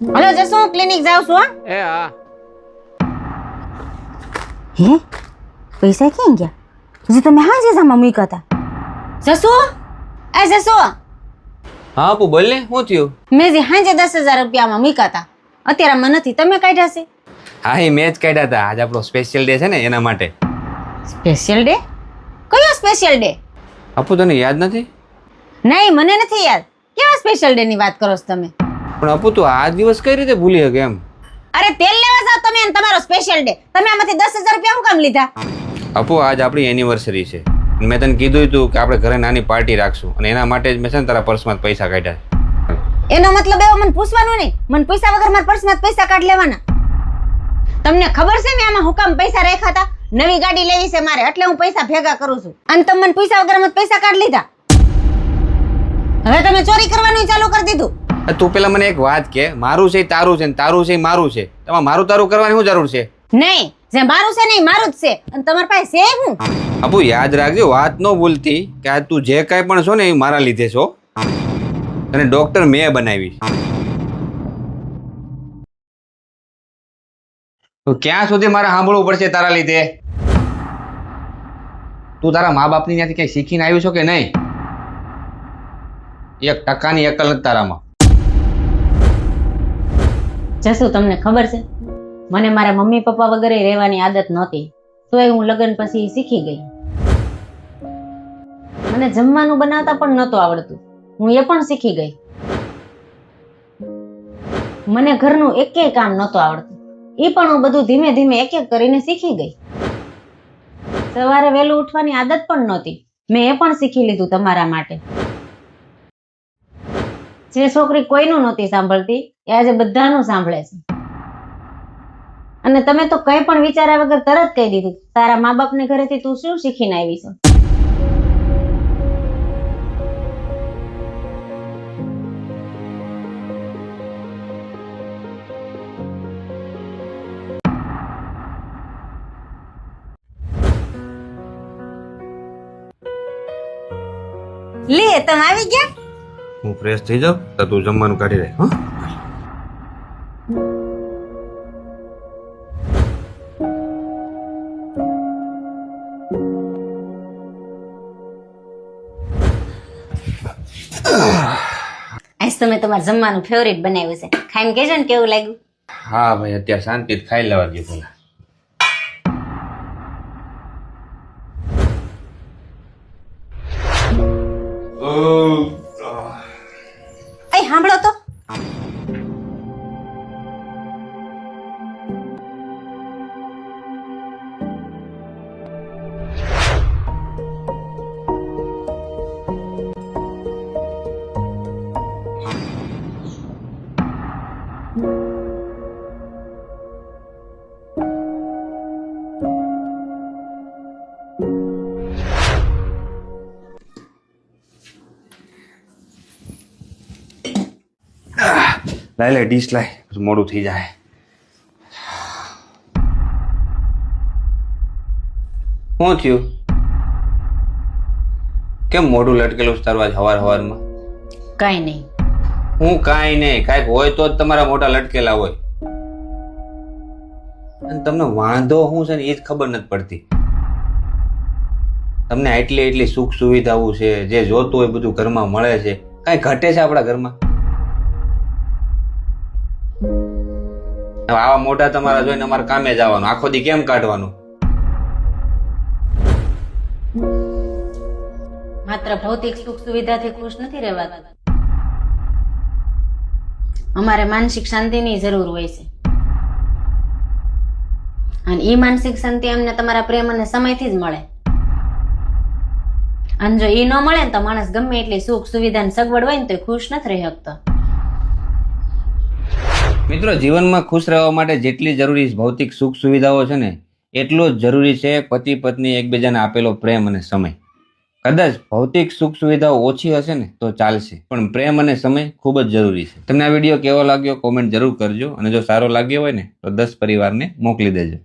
Hello જસુ હું clinic જાઉં છું હા. એ હા. હે પૈસા ક્યાં ગયા? હજી તમે હા જે સામા મૂક્યા હતા. જસુ એ જસુ હા આપુ બોલ ને, શું થયું? મેં જે હાંજે 10,000 રૂપિયામાં મૂક્યા હતા અત્યારે આમાં નથી. તમે કાઢ્યા છે? હા એ મેચ કાઢ્યા હતા. આજ આપણો સ્પેશિયલ ડે છે ને એના માટે. Special day? કયો સ્પેશિયલ ડે? આપુ તને યાદ નથી? નહીં મને નથી યાદ. કેવા સ્પેશિયલ ડે ની વાત કરો છો તમે? પણ આપુ તું આ દિવસ કઈ રીતે ભૂલી શકે એમ? અરે તેલ લેવા જાવ તમે અને તમારો સ્પેશિયલ ડે. તમે આમાંથી 10,000 રૂપિયા શું કામ લીધા? આપુ આજ આપણી એનિવર્સરી છે. મેં તને કીધું હતું કે આપણે ઘરે નાની પાર્ટી રાખશું અને એના માટે જ મેં છે ને તારા પર્સમાં પૈસા કાઢ્યા. એનો મતલબ એવો મને પૂછવાનું નહીં. મને પૈસા વગર મારા પર્સમાં પૈસા કાઢ લેવાના. તમને ખબર છે મેં આમાં હું કામ પૈસા રાખ્યા હતા? નવી ગાડી લેવી છે મારે એટલે હું પૈસા ભેગા કરું છું. અને તમે મને પૈસા વગર માં પૈસા કાઢ લીધા. હવે તમે ચોરી કરવાનું ચાલુ કરી દીધું. તું પેલા મને એક વાત કે, મારું છે તારું છે ને તારું છે મારું છે. તમારે મારું તારું કરવાની શું જરૂર છે? નહીં, જે મારું છે નહીં મારું જ છે. અને તમારી પાસે છે હું? આપુ યાદ રાખજો, વાત ન ભૂલતી કે આ તું જે કાંઈ પણ છો ને એ મારા લીધે છો. અને ડોક્ટર મેં બનાવી. તો ક્યાં સુધી મારે સાંભળવું પડશે તારા લીધે? તું તારા મા બાપની ત્યાંથી કઈ શીખીને આવ્યો છો કે નહીં? 1% અકલ નથી તારામાં. જસુ તમને ખબર છે મને મારા મમ્મી પપ્પા વગર રહેવાની આદત નહોતી, તોય હું લગ્ન પછી શીખી ગઈ. મને જમવાનું બનાવતા પણ નહોતું આવડતું, હું એ પણ શીખી ગઈ. મને ઘરનું એકેય કામ નહોતું આવડતું, એ પણ હું બધું ધીમે ધીમે એક એક કરીને શીખી ગઈ. સવારે વહેલું ઉઠવાની આદત પણ નહોતી, મેં એ પણ શીખી લીધું તમારા માટે. જે છોકરી કોઈનું નહોતી સાંભળતી એ આજે બધાનું સાંભળે છે. અને તમે તો કંઈ પણ વિચાર્યા વગર તરત કહી દીધું તારા મા બાપને ઘરેથી તું શું શીખીને આવી છે. લે તમે આવી ગયા? હું ફ્રેશ થઈ જાઉં તો તું જમવાનું કાઢી રહે. હા આજ તમે તમારું જમવાનું ફેવરિટ બનાવ્યું છે, ખાઈને કહેજો ને કેવું લાગ્યું. હા ભાઈ, અત્યારે શાંતિથી ખાઈ લેવા દે પેલા. અહીં સાંભળો તો, લાય લે ડીશ લાય, પછી મોડું થઈ જાય. શું થયું? કેમ મોઢું લટકેલું છે તારું આજ હવારમાં? કઈ નહીં. હું કાંઈ નહીં, કાંઈક હોય તો જ તમારા મોઢા લટકેલા હોય. અને તમને વાંધો શું છે ને એ જ ખબર નથી પડતી. તમને એટલી સુખ સુવિધાઓ છે, જે જોતું હોય બધું ઘરમાં મળે છે, કાંઈ ઘટે છે આપણા ઘરમાં? આવા મોઢા તમારા જોઈને અમારે કામે જવાનું, આખો દી કેમ કાઢવાનું? માત્ર ભૌતિક સુખ સુવિધાથી ખુશ નથી રહેવાતું, અમારે માનસિક શાંતિની જરૂર હોય છે. અને એ માનસિક શાંતિ અમને તમારા પ્રેમ અને સમયથી જ મળે. અને જો એ ન મળે ને તો માણસ ગમે એટલી સુખ સુવિધા ને સગવડ હોય ને તો ખુશ નથી રહી શકતો. મિત્રો, જીવનમાં ખુશ રહેવા માટે જેટલી જરૂરી ભૌતિક સુખ સુવિધાઓ છે ને એટલું જ જરૂરી છે પતિ પત્ની એકબીજાને આપેલો પ્રેમ અને સમય. કદાચ ભૌતિક સુખ સુવિધાઓ ઓછી હશે ને તો ચાલશે, પણ પ્રેમ અને સમય ખૂબ જ જરૂરી છે. તમને આ વિડીયો કેવો લાગ્યો કોમેન્ટ જરૂર કરજો, અને જો સારો લાગ્યો હોય ને તો 10 પરિવારને મોકલી દેજો.